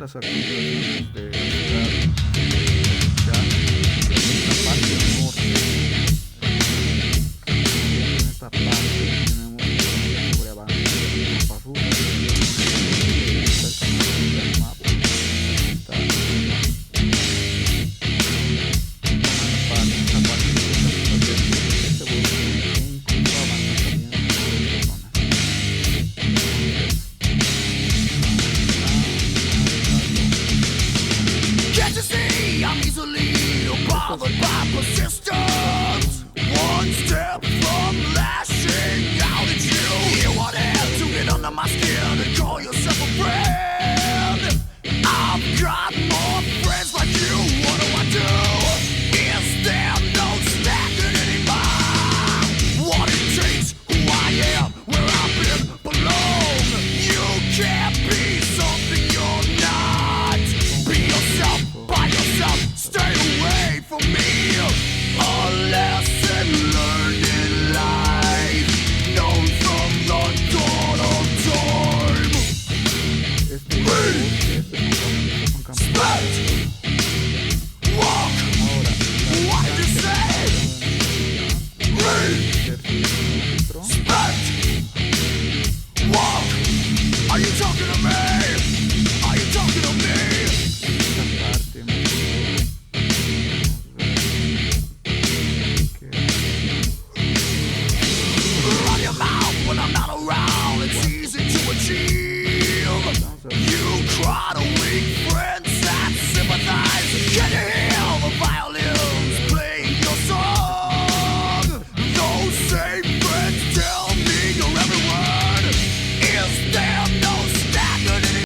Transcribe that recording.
otras actividades de la ciudad. Ya en esta parte del norte, en esta parte tenemos sobre avanza, mapa ruso. Está el mapa. Está esta parte de este bosque e incluso avanza también por esta zona. Can't you see I'm easily bothered by persistence? One step from lashing out at you. You want to get under my skin and call yourself a friend. I've got more friends like you. What do I do? Is there no standing anymore? What it takes, who I am, where I've been, belong. You can't be something you're not. Be yourself, by yourself, stay away from me. A lesson learned in life, known from the dawn of time. Respect, walk, what did you say? Respect, walk, are you talking to me? Are you talking to me? Run your mouth when I'm not around. It's easy to achieve. You cry to weak